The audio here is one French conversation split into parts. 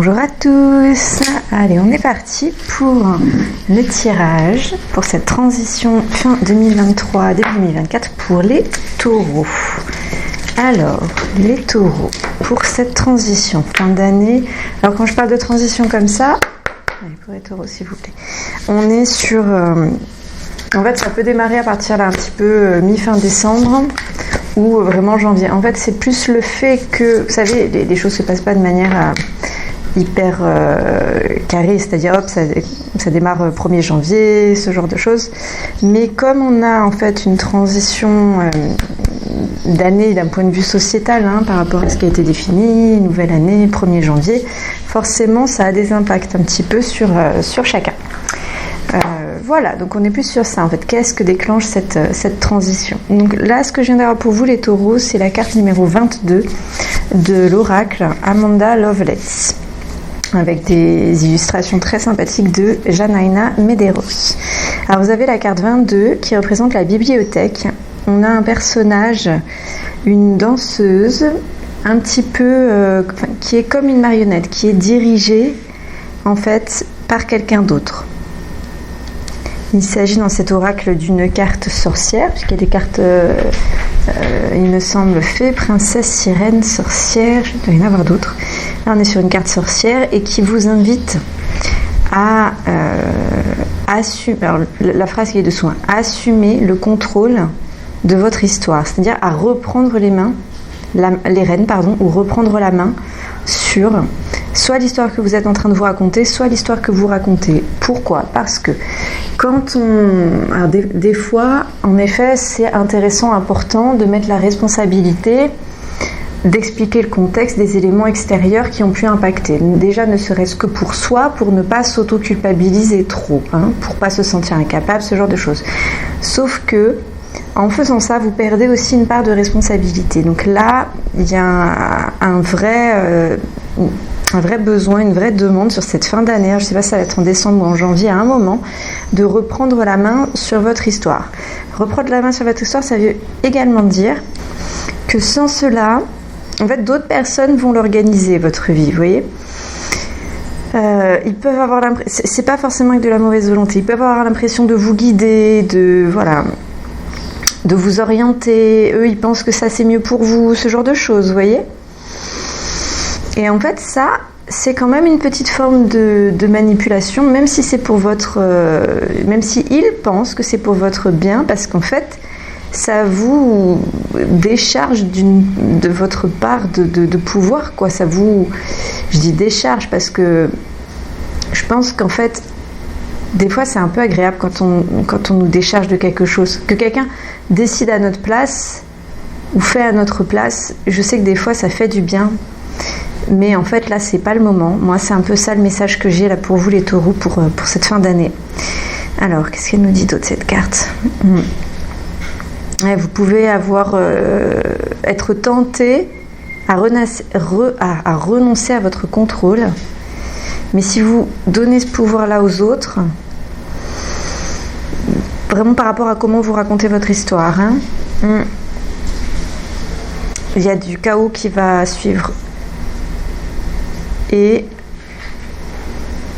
Bonjour à tous. Allez, on est parti pour le tirage pour cette transition fin 2023 début 2024 pour les taureaux. Alors, les taureaux, pour cette transition fin d'année, alors quand je parle de transition comme ça, pour les taureaux s'il vous plaît, on est sur, en fait ça peut démarrer à partir là un petit peu mi-fin décembre ou vraiment janvier. En fait c'est plus le fait que, vous savez, les choses se passent pas de manière hyper carrée, c'est-à-dire hop, ça démarre 1er janvier, ce genre de choses. Mais comme on a en fait une transition d'année d'un point de vue sociétal par rapport à ce qui a été défini, nouvelle année, 1er janvier, forcément ça a des impacts un petit peu sur chacun. Voilà, donc on est plus sur ça en fait. Qu'est-ce que déclenche cette transition? Donc là, ce que je viens d'avoir pour vous les taureaux, c'est la carte numéro 22 de l'oracle Amanda Lovelace, avec des illustrations très sympathiques de Janaina Medeiros. Alors vous avez la carte 22 qui représente la bibliothèque. On a un personnage, une danseuse, un petit peu, qui est comme une marionnette, qui est dirigée en fait par quelqu'un d'autre. Il s'agit dans cet oracle d'une carte sorcière, puisqu'il y a des cartes, il me semble, fée, princesse, sirène, sorcière, je ne dois y en avoir d'autres. Là on est sur une carte sorcière et qui vous invite à assumer, alors la phrase qui est dessous, assumer le contrôle de votre histoire, c'est-à-dire à reprendre les rênes, ou reprendre la main sur soit l'histoire que vous êtes en train de vous raconter, soit l'histoire que vous racontez. Pourquoi ? Parce que alors des fois, en effet, c'est intéressant, important de mettre la responsabilité, d'expliquer le contexte des éléments extérieurs qui ont pu impacter. Déjà, ne serait-ce que pour soi, pour ne pas s'auto-culpabiliser trop, pour pas se sentir incapable, ce genre de choses. Sauf que, en faisant ça, vous perdez aussi une part de responsabilité. Donc là, il y a un vrai besoin, une vraie demande sur cette fin d'année, je ne sais pas si ça va être en décembre ou en janvier, à un moment, de reprendre la main sur votre histoire. Reprendre la main sur votre histoire, ça veut également dire que sans cela, en fait, d'autres personnes vont l'organiser, votre vie, vous voyez. Ils peuvent avoir l'impression, c'est pas forcément avec de la mauvaise volonté, ils peuvent avoir l'impression de vous guider, de vous orienter, eux ils pensent que ça c'est mieux pour vous, ce genre de choses, vous voyez. Et en fait ça, c'est quand même une petite forme de manipulation, même si c'est pour même si ils pensent que c'est pour votre bien, parce qu'en fait ça vous décharge de votre part de pouvoir, quoi. Ça vous, je dis décharge parce que je pense qu'en fait des fois c'est un peu agréable quand on nous décharge de quelque chose, que quelqu'un décide à notre place ou fait à notre place. Je sais que des fois ça fait du bien, mais en fait là c'est pas le moment. Moi c'est un peu ça le message que j'ai là pour vous les taureaux pour cette fin d'année. Alors qu'est-ce qu'elle nous dit d'autre cette carte? Vous pouvez être tenté à renoncer à votre contrôle, mais si vous donnez ce pouvoir là aux autres, vraiment par rapport à comment vous racontez votre histoire, il y a du chaos qui va suivre. Et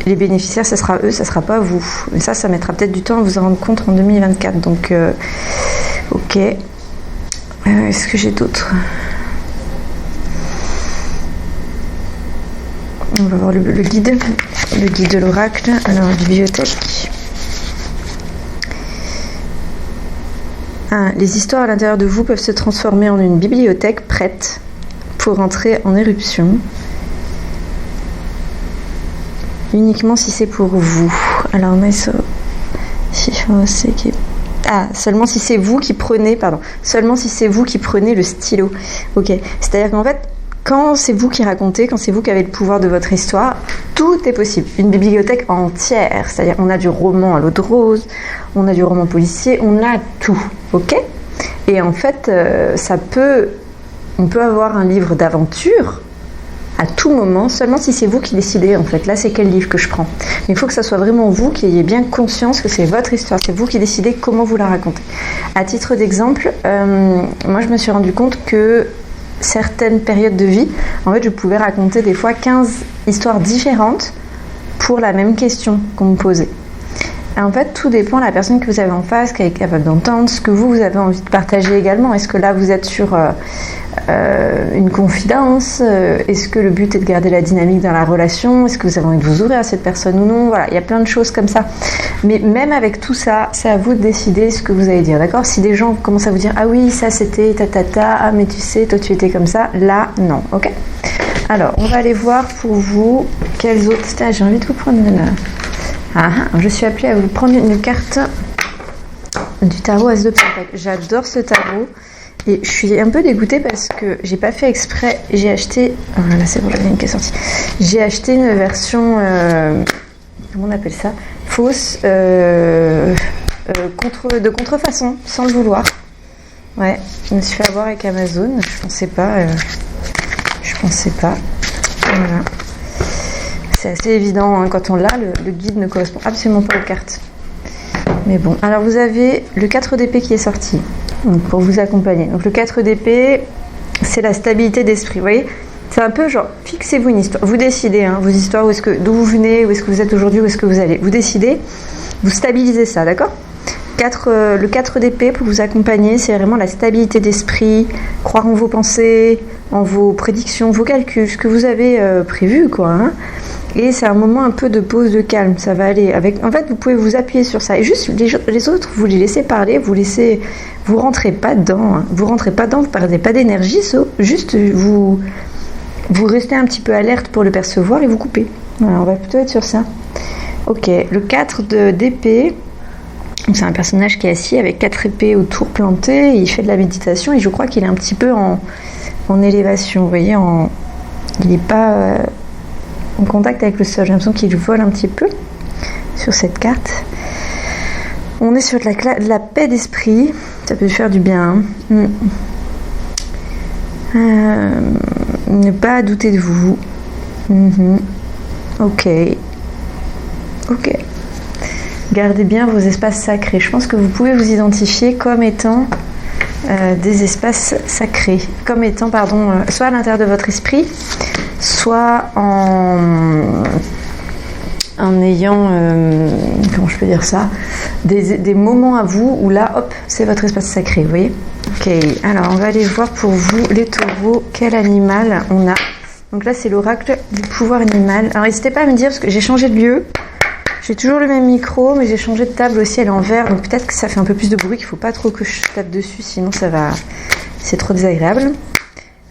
les bénéficiaires, ce sera eux, ça ne sera pas vous. Mais ça mettra peut-être du temps à vous en rendre compte en 2024. Donc, ok. Est-ce que j'ai d'autres ? On va voir le guide de l'oracle. Alors, bibliothèque. Les histoires à l'intérieur de vous peuvent se transformer en une bibliothèque prête pour entrer en éruption. Uniquement si c'est pour vous. Alors, seulement si c'est vous qui prenez, le stylo. Ok. C'est-à-dire qu'en fait, quand c'est vous qui racontez, quand c'est vous qui avez le pouvoir de votre histoire, tout est possible. Une bibliothèque entière. C'est-à-dire on a du roman à l'eau de rose, on a du roman policier, on a tout. Ok ? Et en fait, on peut avoir un livre d'aventure à tout moment, seulement si c'est vous qui décidez. En fait, là, c'est quel livre que je prends. Mais il faut que ça soit vraiment vous qui ayez bien conscience que c'est votre histoire. C'est vous qui décidez comment vous la racontez. À titre d'exemple, moi, je me suis rendu compte que certaines périodes de vie, en fait, je pouvais raconter des fois 15 histoires différentes pour la même question qu'on me posait. Et en fait, tout dépend de la personne que vous avez en face, qui est capable d'entendre, ce que vous avez envie de partager également. Est-ce que là, vous êtes sur une confidence? Est-ce que le but est de garder la dynamique dans la relation? Est-ce que vous avez envie de vous ouvrir à cette personne ou non? Voilà, il y a plein de choses comme ça. Mais même avec tout ça, c'est à vous de décider ce que vous allez dire, d'accord? Si des gens commencent à vous dire « Ah oui, ça c'était ta, ah mais tu sais, toi tu étais comme ça », là, non, ok? Alors, on va aller voir pour vous quels autres... J'ai envie de vous prendre une... je suis appelée à vous prendre une carte du tarot As de Pentacle. J'adore ce tarot et je suis un peu dégoûtée parce que j'ai pas fait exprès. J'ai acheté... Oh là, c'est bon, la ligne qui est sortie. J'ai acheté une version... comment on appelle ça? Fausse, de contrefaçon, sans le vouloir. Ouais, je me suis fait avoir avec Amazon. Je pensais pas. Voilà. C'est assez évident, hein, quand on l'a, le guide ne correspond absolument pas aux cartes. Mais bon, alors vous avez le 4 d'épée qui est sorti, donc pour vous accompagner. Donc le 4 d'épée, c'est la stabilité d'esprit, vous voyez? C'est un peu genre, fixez-vous une histoire. Vous décidez, hein, vos histoires, d'où vous venez, où est-ce que vous êtes aujourd'hui, où est-ce que vous allez. Vous décidez, vous stabilisez ça, d'accord? Le 4 d'épée pour vous accompagner, c'est vraiment la stabilité d'esprit, croire en vos pensées, en vos prédictions, vos calculs, ce que vous avez prévu, quoi, hein. Et c'est un moment un peu de pause, de calme, ça va aller avec. En fait, vous pouvez vous appuyer sur ça. Et juste les autres, vous les laissez parler, vous rentrez pas dedans, hein. Vous perdez pas d'énergie, juste vous restez un petit peu alerte pour le percevoir et vous coupez. Voilà, on va plutôt être sur ça. Ok, le 4 d'épée, c'est un personnage qui est assis avec 4 épées autour plantées, il fait de la méditation et je crois qu'il est un petit peu en élévation, vous voyez, il n'est pas en contact avec le sol, j'ai l'impression qu'il vole un petit peu sur cette carte. On est sur de la paix d'esprit, ça peut faire du bien. Ne pas douter de vous. Ok. Gardez bien vos espaces sacrés. Je pense que vous pouvez vous identifier comme étant des espaces sacrés, comme étant, soit à l'intérieur de votre esprit, soit en ayant, comment je peux dire ça, des moments à vous où là, hop, c'est votre espace sacré, vous voyez? Ok, alors on va aller voir pour vous, les taureaux, quel animal on a. Donc là, c'est l'oracle du pouvoir animal. Alors n'hésitez pas à me dire, parce que j'ai changé de lieu. J'ai toujours le même micro, mais j'ai changé de table aussi, elle est en verre, donc peut-être que ça fait un peu plus de bruit, qu'il ne faut pas trop que je tape dessus, sinon c'est trop désagréable.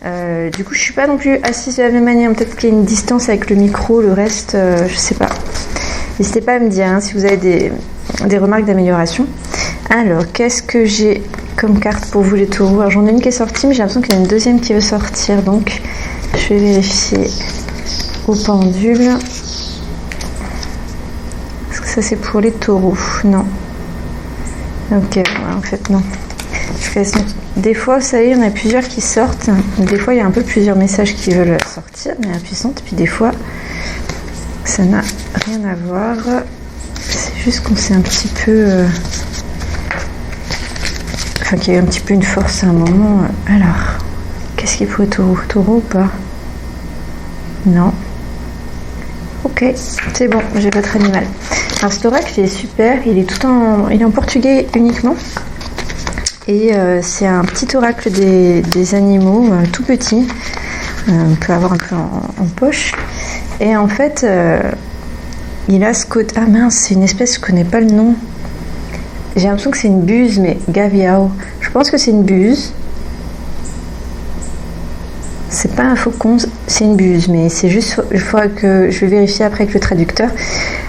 Du coup, je ne suis pas non plus assise de la même manière, peut-être qu'il y a une distance avec le micro, le reste, je ne sais pas. N'hésitez pas à me dire, hein, si vous avez des remarques d'amélioration. Alors, qu'est-ce que j'ai comme carte pour vous les taureaux? Alors, j'en ai une qui est sortie, mais j'ai l'impression qu'il y en a une deuxième qui veut sortir, donc je vais vérifier au pendule. Ça c'est pour les taureaux, non. Ok, ouais, en fait non. Des fois, vous savez, il y en a plusieurs qui sortent. Des fois, il y a un peu plusieurs messages qui veulent sortir, mais impuissantes. Puis des fois, ça n'a rien à voir. C'est juste qu'on s'est un petit peu... Enfin, qu'il y a eu un petit peu une force à un moment. Alors, qu'est-ce qu'il faut taureau? Taureau ou pas? Non. Ok, c'est bon, j'ai votre animal. Alors cet oracle, il est super, il est en portugais uniquement. Et c'est un petit oracle des animaux, tout petit. On peut avoir un peu en poche. Et en fait, il a ce côté... Ah mince, c'est une espèce, je connais pas le nom. J'ai l'impression que c'est une buse, mais gaviao. Je pense que c'est une buse. C'est pas un faucon, c'est une buse, mais c'est juste, il faudra que je vais vérifier après avec le traducteur.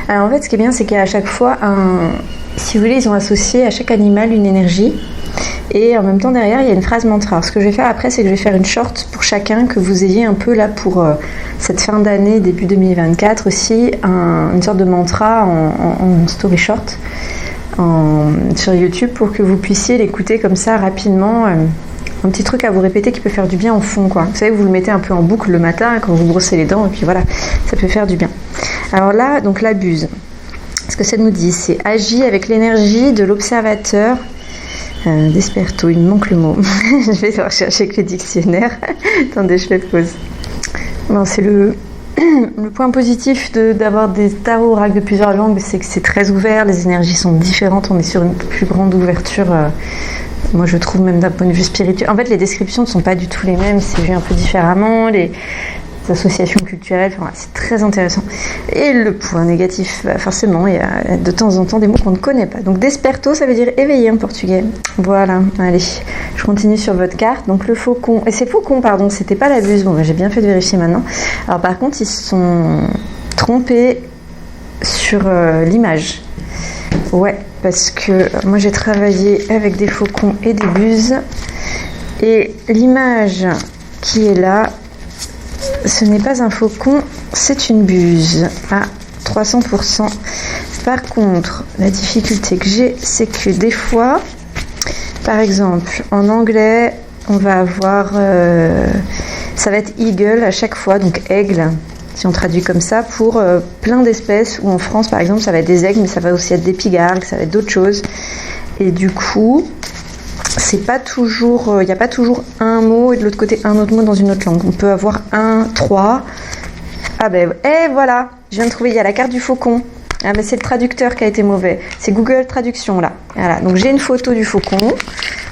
Alors en fait, ce qui est bien, c'est qu'il y a à chaque fois si vous voulez, ils ont associé à chaque animal une énergie, et en même temps derrière, il y a une phrase mantra. Alors, ce que je vais faire après, c'est que je vais faire une short pour chacun, que vous ayez un peu là pour cette fin d'année, début 2024 aussi, une sorte de mantra en story short sur YouTube pour que vous puissiez l'écouter comme ça rapidement. Un petit truc à vous répéter qui peut faire du bien en fond, quoi. Vous savez, vous le mettez un peu en boucle le matin quand vous brossez les dents, et puis voilà, ça peut faire du bien. Alors là, donc l'abuse. Ce que ça nous dit, c'est agis avec l'énergie de l'observateur Desperto, il me manque le mot. Je vais devoir chercher avec le dictionnaire. Attendez, je fais pause. Bon, c'est le point positif d'avoir des tarots oracle de plusieurs langues, c'est que c'est très ouvert, les énergies sont différentes, on est sur une plus grande ouverture. Moi, je trouve même d'un point de vue spirituel. En fait, les descriptions ne sont pas du tout les mêmes, c'est vu un peu différemment. Les associations culturelles, enfin, c'est très intéressant. Et le point négatif, forcément, il y a de temps en temps des mots qu'on ne connaît pas. Donc, desperto, ça veut dire éveillé en portugais. Voilà, allez, je continue sur votre carte. Donc, le faucon, et c'est faucon, pardon, c'était pas la buse. Bon, j'ai bien fait de vérifier maintenant. Alors, par contre, ils se sont trompés sur l'image. Ouais, parce que moi, j'ai travaillé avec des faucons et des buses. Et l'image qui est là, ce n'est pas un faucon, c'est une buse à 300%. Par contre, la difficulté que j'ai, c'est que des fois, par exemple, en anglais, on va avoir, ça va être eagle à chaque fois, donc aigle, si on traduit comme ça, pour plein d'espèces, ou en France, par exemple, ça va être des aigles, mais ça va aussi être des pigargues, ça va être d'autres choses. Et du coup, c'est pas toujours, il n'y a pas toujours un mot et de l'autre côté un autre mot dans une autre langue. On peut avoir un, trois. Ah ben, voilà, je viens de trouver, il y a la carte du faucon. Ah ben c'est le traducteur qui a été mauvais. C'est Google Traduction là. Voilà, donc j'ai une photo du faucon,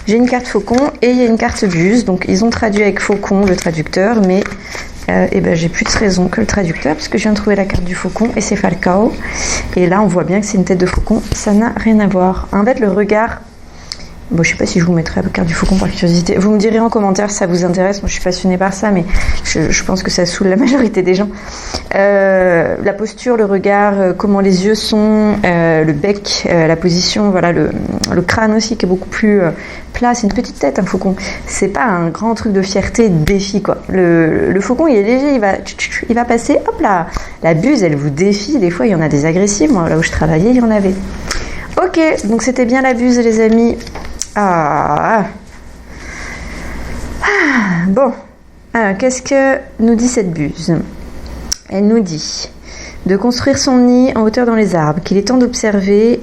j'ai une carte faucon et il y a une carte buse. Donc ils ont traduit avec faucon le traducteur, mais j'ai plus de raison que le traducteur parce que je viens de trouver la carte du faucon et c'est Falcao. Et là on voit bien que c'est une tête de faucon, ça n'a rien à voir. En fait le regard. Bon, je sais pas si je vous mettrai la carte du faucon par curiosité. Vous me direz en commentaire si ça vous intéresse. Moi, je suis passionnée par ça, mais je pense que ça saoule la majorité des gens. La posture, le regard, comment les yeux sont, le bec, la position, voilà, le crâne aussi qui est beaucoup plus plat. C'est une petite tête, un faucon. C'est pas un grand truc de fierté, de défi, quoi. Le faucon, il est léger, il va passer, hop là. La buse, elle vous défie. Des fois, il y en a des agressives. Moi, là où je travaillais, il y en avait. Ok, donc c'était bien la buse, les amis. Bon, alors qu'est-ce que nous dit cette buse? Elle nous dit de construire son nid en hauteur dans les arbres, qu'il est temps d'observer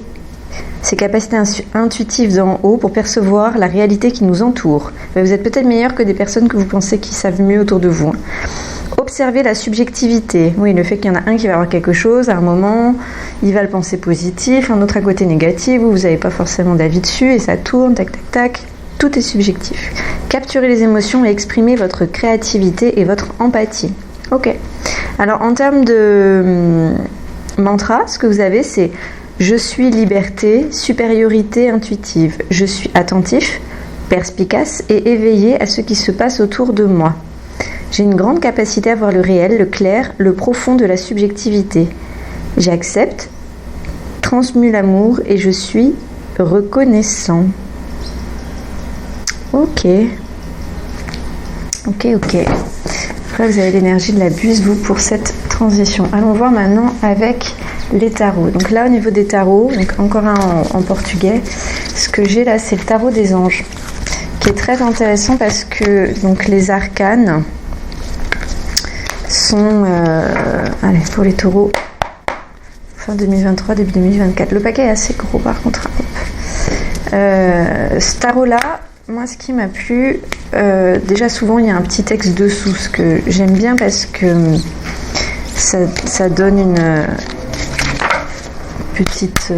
ses capacités intuitives d'en haut pour percevoir la réalité qui nous entoure. Vous êtes peut-être meilleur que des personnes que vous pensez qui savent mieux autour de vous. Observez la subjectivité. Oui, le fait qu'il y en a un qui va avoir quelque chose, à un moment, il va le penser positif, un autre à côté négatif, vous n'avez pas forcément d'avis dessus, et ça tourne, tac, tac, tac. Tout est subjectif. Capturez les émotions et exprimez votre créativité et votre empathie. Ok. Alors, en termes de mantra, ce que vous avez, c'est « Je suis liberté, supériorité intuitive. Je suis attentif, perspicace et éveillé à ce qui se passe autour de moi. J'ai une grande capacité à voir le réel, le clair, le profond de la subjectivité. J'accepte, transmue l'amour et je suis reconnaissant. » Ok. Après, vous avez l'énergie de la buse, vous, pour cette transition. Allons voir maintenant avec les tarots. Donc là, au niveau des tarots, donc encore un en portugais, ce que j'ai là, c'est le tarot des anges, qui est très intéressant parce que donc les arcanes sont... allez, pour les taureaux, fin 2023, début 2024. Le paquet est assez gros, par contre. Ce tarot-là, moi, ce qui m'a plu, déjà souvent, il y a un petit texte dessous, ce que j'aime bien parce que ça donne une petite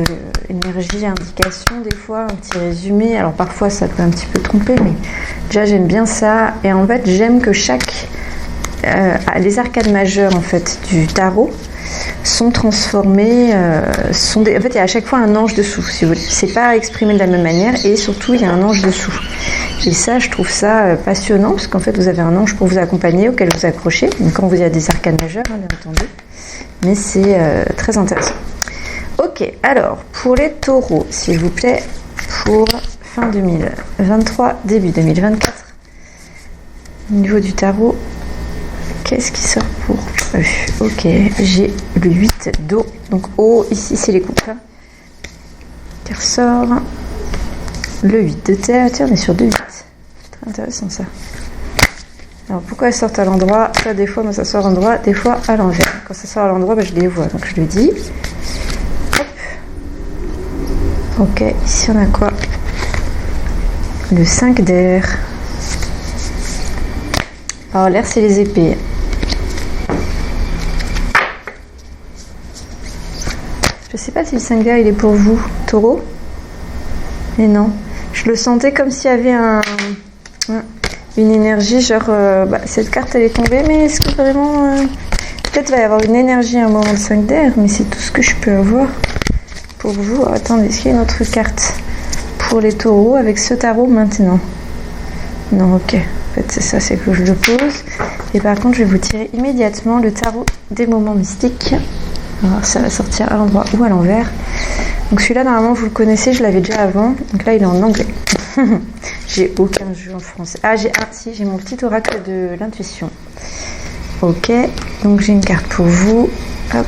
énergie, indication des fois, un petit résumé. Alors parfois, ça peut un petit peu tromper, mais déjà, j'aime bien ça. Et en fait, j'aime que les arcades majeures en fait, du tarot sont transformés, en fait il y a à chaque fois un ange dessous, si vous voulez. C'est pas exprimé de la même manière et surtout il y a un ange dessous. Et ça, je trouve ça passionnant parce qu'en fait vous avez un ange pour vous accompagner, auquel vous accrochez. Donc quand il y a des arcades majeures, hein, bien entendu. Mais c'est très intéressant. Ok, alors pour les taureaux, s'il vous plaît, pour fin 2023, début 2024, au niveau du tarot, qu'est-ce qui sort pour eux? Ok, j'ai le 8 d'eau. Donc eau, ici c'est les coupes. Qui ressort. Le 8 de terre. Tiens, on est sur 2 8. Très intéressant ça. Alors pourquoi elles sortent à l'endroit? Ça, des fois, moi ça sort à l'endroit, des fois à l'envers. Quand ça sort à l'endroit, je les vois. Donc je le dis. Hop. Ok, ici on a quoi? le 5 d'air. Alors l'air c'est les épées. Je sais pas si le 5 d'air il est pour vous, taureau. Mais non. Je le sentais comme s'il y avait une énergie, genre cette carte elle est tombée, mais est-ce que vraiment peut-être va y avoir une énergie à un moment de 5 d'air, mais c'est tout ce que je peux avoir pour vous. Alors, attendez, est-ce qu'il y a une autre carte pour les taureaux avec ce tarot maintenant? Non, ok. En fait c'est ça, c'est que je le pose. Et par contre je vais vous tirer immédiatement le tarot des moments mystiques. Alors ça va sortir à l'endroit ou à l'envers. Donc celui-là normalement vous le connaissez, je l'avais déjà avant. Donc là il est en anglais. J'ai aucun jeu en français. Ah j'ai mon petit oracle de l'intuition. Ok, donc j'ai une carte pour vous. Hop.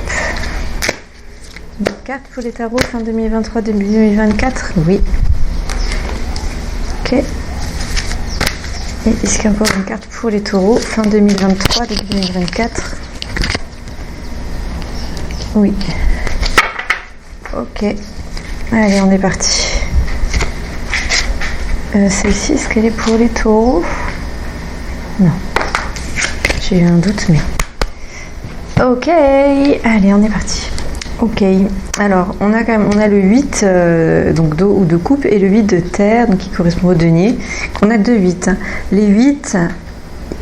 Une carte pour les tarots fin 2023 début 2024. Oui. Ok. Et est-ce qu'il y a encore une carte pour les taureaux fin 2023 début 2024? Oui. Ok. Allez, on est parti. Celle-ci, est-ce qu'elle est pour les taureaux? Non. J'ai eu un doute, mais... Ok. Allez, on est parti. Ok. Alors, on a le 8 donc d'eau ou de coupe et le 8 de terre, donc qui correspond au denier. On a 2 8. Les 8...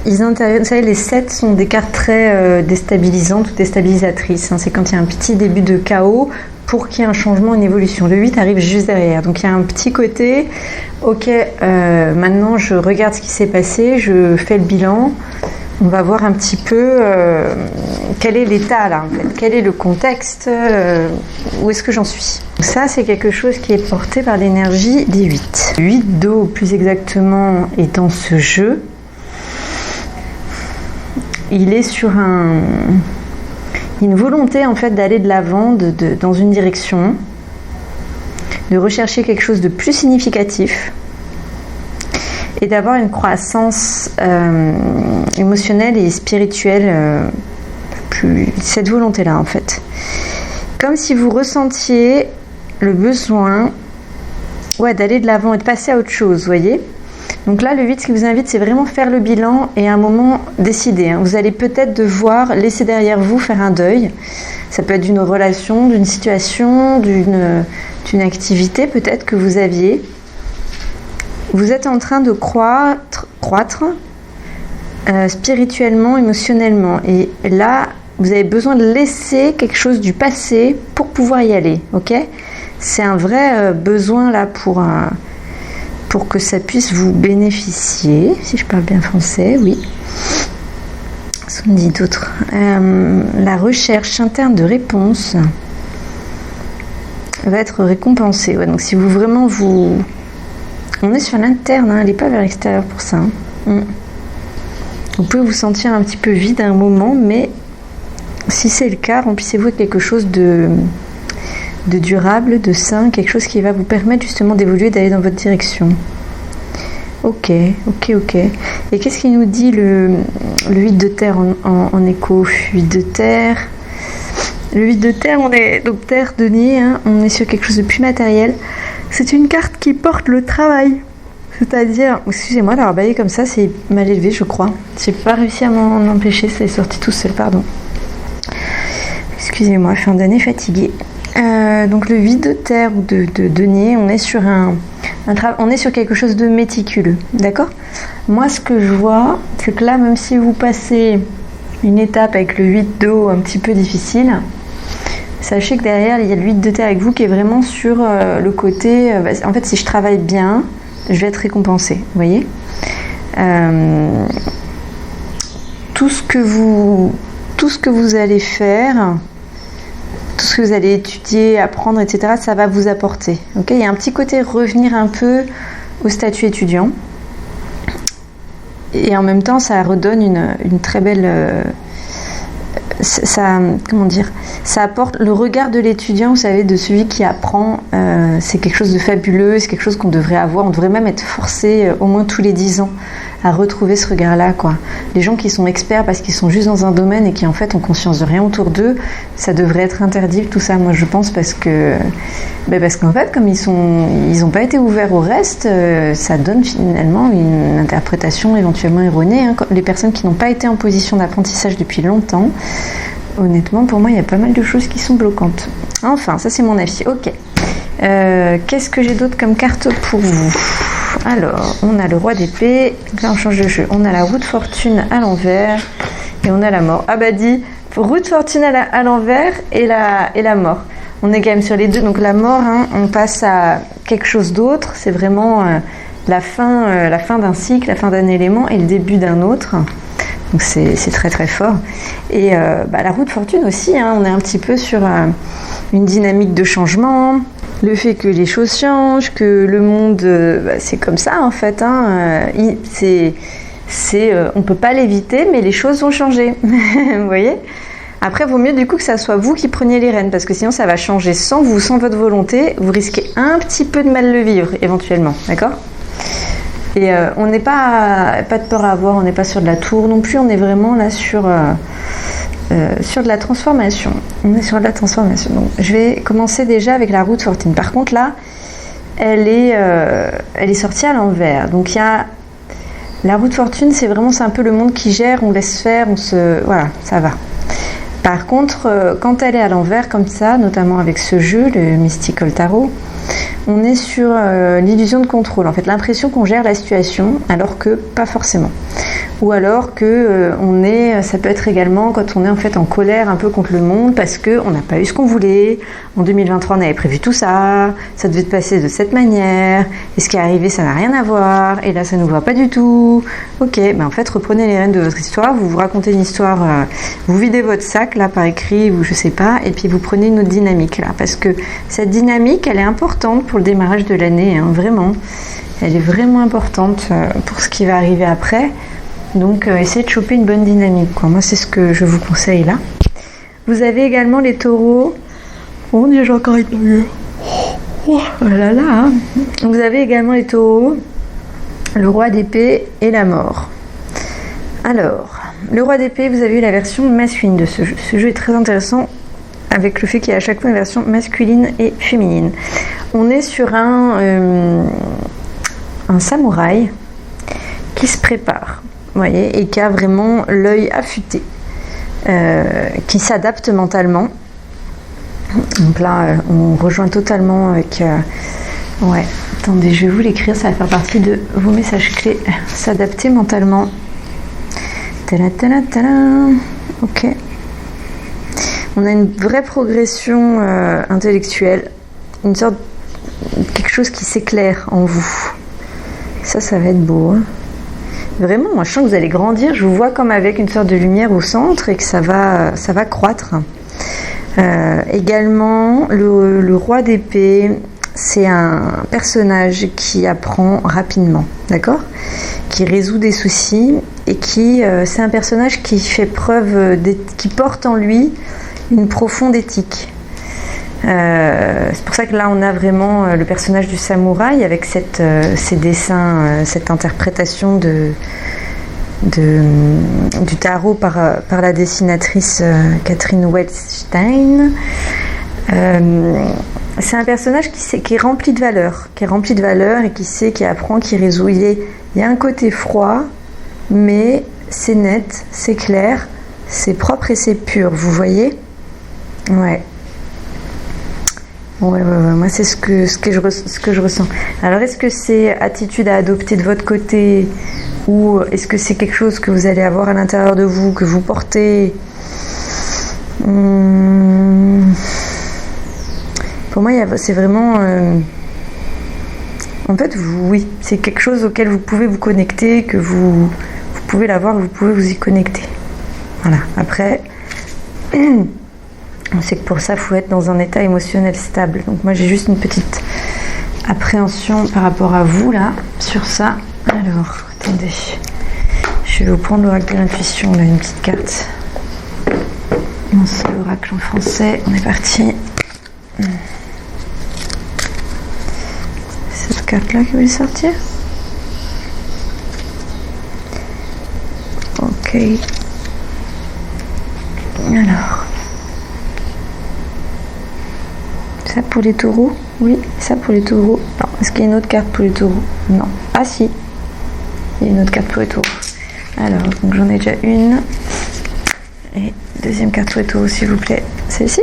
ils interviennent, vous savez, les 7 sont des cartes très déstabilisantes ou déstabilisatrices. C'est quand il y a un petit début de chaos pour qu'il y ait un changement, une évolution. Le 8 arrive juste derrière. Donc il y a un petit côté, ok, maintenant je regarde ce qui s'est passé, je fais le bilan. On va voir un petit peu quel est l'état là, en fait. Quel est le contexte, où est-ce que j'en suis. Ça, c'est quelque chose qui est porté par l'énergie des 8. 8 d'eau, plus exactement, est dans ce jeu. Il est sur une volonté en fait d'aller de l'avant dans une direction, de rechercher quelque chose de plus significatif et d'avoir une croissance émotionnelle et spirituelle, cette volonté-là en fait. Comme si vous ressentiez le besoin d'aller de l'avant et de passer à autre chose, vous voyez. Donc là, le 8, ce qui vous invite, c'est vraiment faire le bilan et à un moment décider. Vous allez peut-être devoir laisser derrière vous faire un deuil. Ça peut être d'une relation, d'une situation, d'une activité peut-être que vous aviez. Vous êtes en train de croître spirituellement, émotionnellement. Et là, vous avez besoin de laisser quelque chose du passé pour pouvoir y aller. Ok ? C'est un vrai besoin là pour que ça puisse vous bénéficier, si je parle bien français, oui. Ce qu'on dit d'autre. La recherche interne de réponse va être récompensée. Ouais, donc si vous vraiment on est sur l'interne, elle n'est pas vers l'extérieur pour ça. Vous pouvez vous sentir un petit peu vide à un moment, mais si c'est le cas, remplissez-vous avec quelque chose de durable, de sain, quelque chose qui va vous permettre justement d'évoluer, d'aller dans votre direction. Ok. Et qu'est-ce qu'il nous dit le 8 de terre en écho? 8 de terre. Le 8 de terre, on est donc terre, denier, on est sur quelque chose de plus matériel. C'est une carte qui porte le travail. C'est-à-dire, excusez-moi d'avoir baillé comme ça, c'est mal élevé, je crois. J'ai pas réussi à m'en empêcher, c'est sorti tout seul, pardon. Excusez-moi, fin d'année fatiguée. Donc le 8 de terre ou de denier, on est sur on est sur quelque chose de méticuleux, d'accord? Moi, ce que je vois, c'est que là, même si vous passez une étape avec le 8 d'eau un petit peu difficile, sachez que derrière, il y a le 8 de terre avec vous qui est vraiment sur le côté, en fait, si je travaille bien, je vais être récompensée, vous voyez? Tout ce que vous allez faire, tout ce que vous allez étudier, apprendre, etc., ça va vous apporter. Okay, il y a un petit côté revenir un peu au statut étudiant. Et en même temps, ça redonne une très belle ça, comment dire, ça apporte le regard de l'étudiant, vous savez, de celui qui apprend. C'est quelque chose de fabuleux, c'est quelque chose qu'on devrait avoir. On devrait même être forcé au moins tous les 10 ans à retrouver ce regard-là, quoi. Les gens qui sont experts parce qu'ils sont juste dans un domaine et qui en fait ont conscience de rien autour d'eux, ça devrait être interdit, tout ça, moi je pense, parce qu'en fait, comme ils ont pas été ouverts au reste, ça donne finalement une interprétation éventuellement erronée. Hein. Les personnes qui n'ont pas été en position d'apprentissage depuis longtemps, honnêtement, pour moi, il y a pas mal de choses qui sont bloquantes. Enfin, ça c'est mon avis. Ok. Qu'est-ce que j'ai d'autre comme carte pour vous ? Alors, on a le roi d'épée, là on change de jeu, on a la roue de fortune à l'envers et on a la mort. Ah bah dis, roue de fortune à l'envers et la mort. On est quand même sur les deux, donc la mort, hein, on passe à quelque chose d'autre, c'est vraiment la fin d'un cycle, la fin d'un élément et le début d'un autre. Donc c'est très très fort. Et la roue de fortune aussi, hein, on est un petit peu sur une dynamique de changement. Le fait que les choses changent, que le monde, c'est comme ça en fait. Hein, on peut pas l'éviter, mais les choses vont changer. Vous voyez ? Après, vaut mieux du coup que ça soit vous qui preniez les rênes, parce que sinon ça va changer sans vous, sans votre volonté. Vous risquez un petit peu de mal le vivre éventuellement, d'accord ? Et on n'est pas de peur à avoir, on n'est pas sur de la tour non plus, on est vraiment là sur de la transformation. On est sur de la transformation. Donc, je vais commencer déjà avec la roue de fortune. Par contre, là, elle est sortie à l'envers. Donc, il y a la roue de fortune, c'est un peu le monde qui gère, on laisse faire, voilà, ça va. Par contre, quand elle est à l'envers comme ça, notamment avec ce jeu, le Mystical Tarot, on est sur l'illusion de contrôle. En fait, l'impression qu'on gère la situation, alors que pas forcément. Ou alors que ça peut être également quand on est en fait en colère un peu contre le monde parce qu'on n'a pas eu ce qu'on voulait. En 2023, on avait prévu tout ça, ça devait se passer de cette manière, et ce qui est arrivé, ça n'a rien à voir, et là, ça ne nous va pas du tout. Ok, en fait, reprenez les rênes de votre histoire, vous vous racontez une histoire, vous videz votre sac, là, par écrit, ou je sais pas, et puis vous prenez une autre dynamique, là, parce que cette dynamique, elle est importante pour le démarrage de l'année, hein, vraiment. Elle est vraiment importante pour ce qui va arriver après. Donc, essayez de choper une bonne dynamique, quoi. Moi, c'est ce que je vous conseille là. Vous avez également les taureaux. Oh, j'ai encore une gueule. Oh là là. Hein. Vous avez également les taureaux, le roi d'épée et la mort. Alors, le roi d'épée, vous avez eu la version masculine de ce jeu. Ce jeu est très intéressant avec le fait qu'il y a à chaque fois une version masculine et féminine. On est sur un samouraï qui se prépare. Vous voyez, et qui a vraiment l'œil affûté, qui s'adapte mentalement. Donc là, on rejoint totalement avec... ouais, attendez, je vais vous l'écrire, ça va faire partie de vos messages clés. S'adapter mentalement. Tada, tada, tada. Ok. On a une vraie progression intellectuelle, une sorte... quelque chose qui s'éclaire en vous. Ça va être beau, hein. Vraiment, moi je sens que vous allez grandir, je vous vois comme avec une sorte de lumière au centre et que ça va croître. Également, le roi d'épée, c'est un personnage qui apprend rapidement, d'accord ? Qui résout des soucis et c'est un personnage qui fait preuve, qui porte en lui une profonde éthique. C'est pour ça que là on a vraiment le personnage du samouraï avec ces dessins, cette interprétation du tarot par la dessinatrice Catherine Wellstein. C'est un personnage qui est rempli de valeurs, et qui apprend, qui résout. Il y a un côté froid, mais c'est net, c'est clair, c'est propre et c'est pur, vous voyez ? Ouais. Ouais, moi c'est ce que je ressens. Alors est-ce que c'est attitude à adopter de votre côté ou est-ce que c'est quelque chose que vous allez avoir à l'intérieur de vous, que vous portez ? Pour moi, c'est vraiment... en fait, oui, c'est quelque chose auquel vous pouvez vous connecter, que vous pouvez l'avoir, vous pouvez vous y connecter. Voilà, après... On sait que pour ça, il faut être dans un état émotionnel stable. Donc moi, j'ai juste une petite appréhension par rapport à vous, là, sur ça. Alors, attendez. Je vais vous prendre l'oracle de l'intuition, là, une petite carte. Non, c'est l'oracle en français. On est parti. Cette carte-là qui voulait sortir. Ok. Alors. Ça pour les taureaux? Oui, ça pour les taureaux. Non. Est-ce qu'il y a une autre carte pour les taureaux? Non. Ah si. Il y a une autre carte pour les taureaux. Alors, donc j'en ai déjà une. Et deuxième carte pour les taureaux, s'il vous plaît. Celle-ci?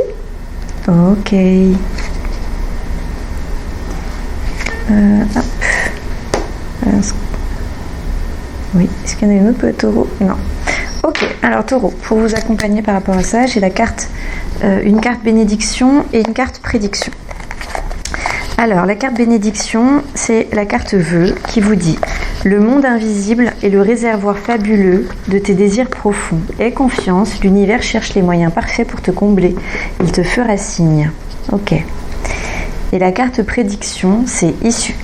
Ok. Hop. Oui, est-ce qu'il y en a une autre pour les taureaux? Non. Ok, alors taureau, pour vous accompagner par rapport à ça, j'ai la carte, une carte bénédiction et une carte prédiction. Alors, la carte bénédiction, c'est la carte vœu qui vous dit: le monde invisible est le réservoir fabuleux de tes désirs profonds. Aie confiance, l'univers cherche les moyens parfaits pour te combler. Il te fera signe. Ok. Et la carte prédiction, c'est issue.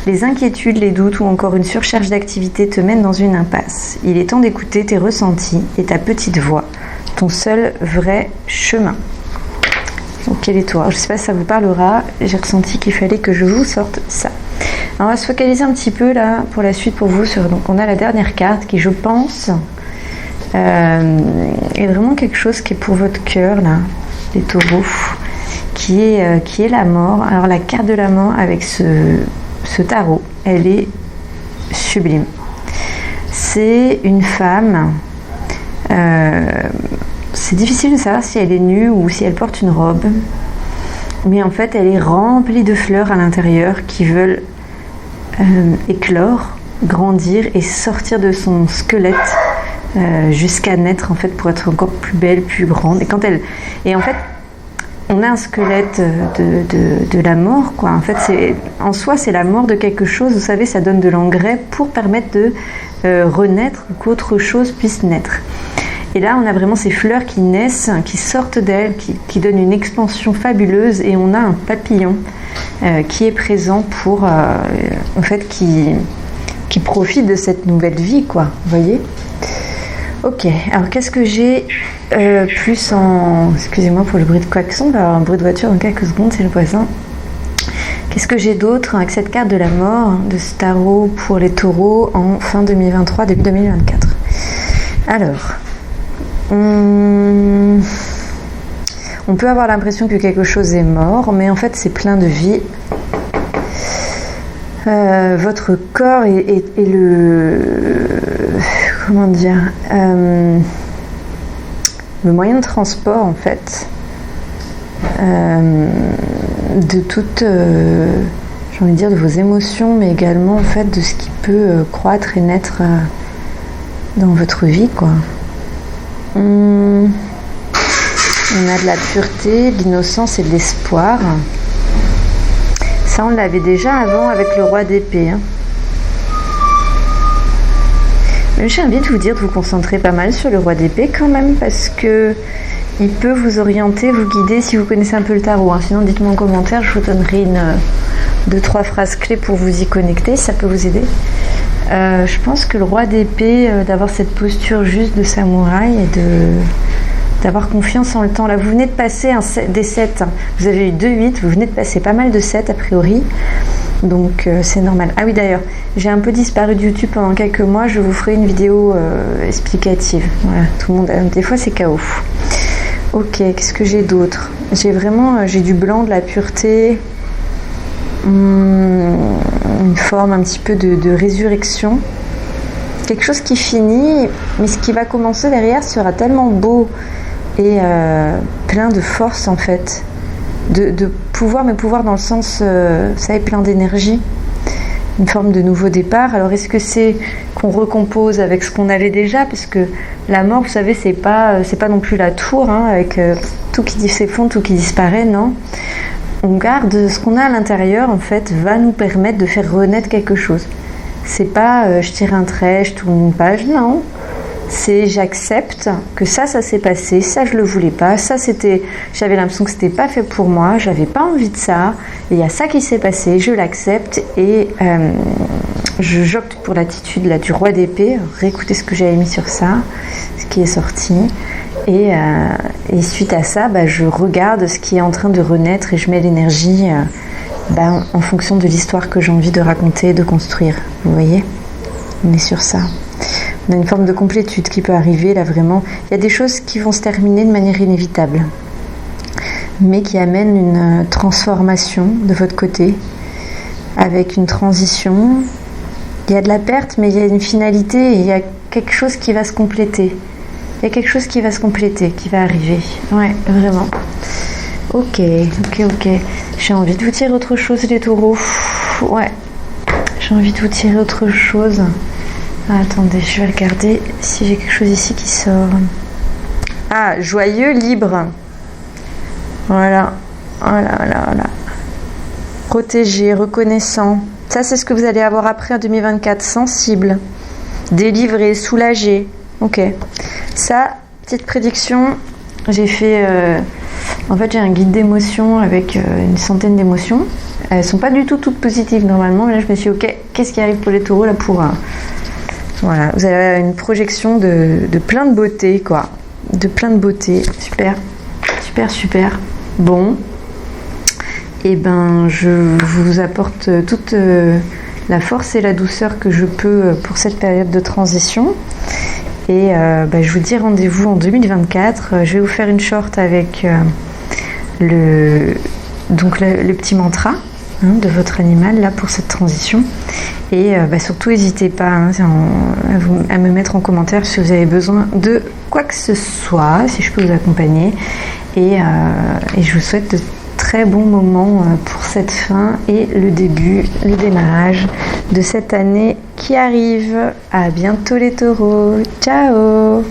Les inquiétudes, les doutes ou encore une surcharge d'activité te mènent dans une impasse. Il est temps d'écouter tes ressentis et ta petite voix, ton seul vrai chemin. Ok les taureaux, je ne sais pas si ça vous parlera, j'ai ressenti qu'il fallait que je vous sorte ça. Alors, on va se focaliser un petit peu là pour la suite pour vous. Donc on a la dernière carte qui, je pense, est vraiment quelque chose qui est pour votre cœur là, les taureaux, qui est la mort. Alors la carte de la mort avec ce tarot, elle est sublime. C'est une femme, c'est difficile de savoir si elle est nue ou si elle porte une robe, mais en fait elle est remplie de fleurs à l'intérieur qui veulent éclore, grandir et sortir de son squelette jusqu'à naître en fait pour être encore plus belle, plus grande. Et en fait on a un squelette de la mort, quoi. En fait, en soi, c'est la mort de quelque chose. Vous savez, ça donne de l'engrais pour permettre de renaître, qu'autre chose puisse naître. Et là, on a vraiment ces fleurs qui naissent, qui sortent d'elles, qui donnent une expansion fabuleuse. Et on a un papillon qui est présent pour, en fait, qui profite de cette nouvelle vie, quoi. Vous voyez ? Ok, alors qu'est-ce que j'ai plus en... Excusez-moi pour le bruit de klaxon, on va avoir un bruit de voiture dans quelques secondes, c'est le voisin. Qu'est-ce que j'ai d'autre avec cette carte de la mort de ce tarot pour les taureaux en fin 2023, début 2024? Alors, on peut avoir l'impression que quelque chose est mort, mais en fait c'est plein de vie. Votre corps est le... Comment dire, le moyen de transport en fait de toutes, j'ai envie de dire, de vos émotions, mais également en fait de ce qui peut croître et naître dans votre vie, quoi. On a de la pureté, de l'innocence et de l'espoir. Ça, on l'avait déjà avant avec le roi d'épée, hein. Mais j'ai envie de vous dire de vous concentrer pas mal sur le roi d'épée quand même, parce que il peut vous orienter, vous guider si vous connaissez un peu le tarot, hein. Sinon dites-moi en commentaire, je vous donnerai 2-3 phrases clés pour vous y connecter, ça peut vous aider. Je pense que le roi d'épée, d'avoir cette posture juste de samouraï et d'avoir confiance en le temps. Là, vous venez de passer des 7, vous avez eu 2-8, vous venez de passer pas mal de 7 a priori. Donc c'est normal. Ah oui, d'ailleurs, j'ai un peu disparu de YouTube pendant quelques mois. Je vous ferai une vidéo explicative. Voilà, tout le monde. Des fois, c'est chaos. Ok, qu'est-ce que j'ai d'autre? J'ai du blanc, de la pureté, une forme un petit peu de résurrection. Quelque chose qui finit, mais ce qui va commencer derrière sera tellement beau et plein de force en fait. De pouvoir, mais pouvoir dans le sens, ça est plein d'énergie, une forme de nouveau départ. Alors est-ce que c'est qu'on recompose avec ce qu'on avait déjà, parce que la mort, vous savez, c'est pas non plus la tour, hein, avec tout qui s'effondre, tout qui disparaît, non. On garde ce qu'on a à l'intérieur, en fait, va nous permettre de faire renaître quelque chose. C'est pas je tire un trait, je tourne une page, non. C'est j'accepte que ça s'est passé, ça je le voulais pas, j'avais l'impression que c'était pas fait pour moi, j'avais pas envie de ça, et il y a ça qui s'est passé, je l'accepte et j'opte pour l'attitude là du roi d'épée. Réécoutez ce que j'avais mis sur ça, ce qui est sorti, Et suite à ça, je regarde ce qui est en train de renaître et je mets l'énergie en fonction de l'histoire que j'ai envie de raconter et de construire. Vous voyez ? On est sur ça. On a une forme de complétude qui peut arriver là vraiment. Il y a des choses qui vont se terminer de manière inévitable, mais qui amènent une transformation de votre côté, avec une transition. Il y a de la perte, mais il y a une finalité et il y a quelque chose qui va se compléter. Il y a quelque chose qui va se compléter, qui va arriver. Ouais, vraiment. Ok. J'ai envie de vous tirer autre chose, les taureaux. Ouais. J'ai envie de vous tirer autre chose. Attendez, je vais regarder si j'ai quelque chose ici qui sort. Ah, joyeux, libre. Voilà. Protégé, reconnaissant. Ça, c'est ce que vous allez avoir après en 2024. Sensible, délivré, soulagé. Ok. Ça, petite prédiction. J'ai fait... En fait, j'ai un guide d'émotions avec une centaine d'émotions. Elles sont pas du tout toutes positives normalement. Mais là, je me suis dit, ok, qu'est-ce qui arrive pour les taureaux là pour... Voilà, vous avez une projection de plein de beauté, quoi. De plein de beauté. Super. Bon. Et je vous apporte toute la force et la douceur que je peux pour cette période de transition. Et je vous dis rendez-vous en 2024. Je vais vous faire une short avec le petit mantra de votre animal là pour cette transition. Et surtout n'hésitez pas à me mettre en commentaire si vous avez besoin de quoi que ce soit, si je peux vous accompagner. Et je vous souhaite de très bons moments pour cette fin et le démarrage de cette année qui arrive. À bientôt les taureaux. Ciao!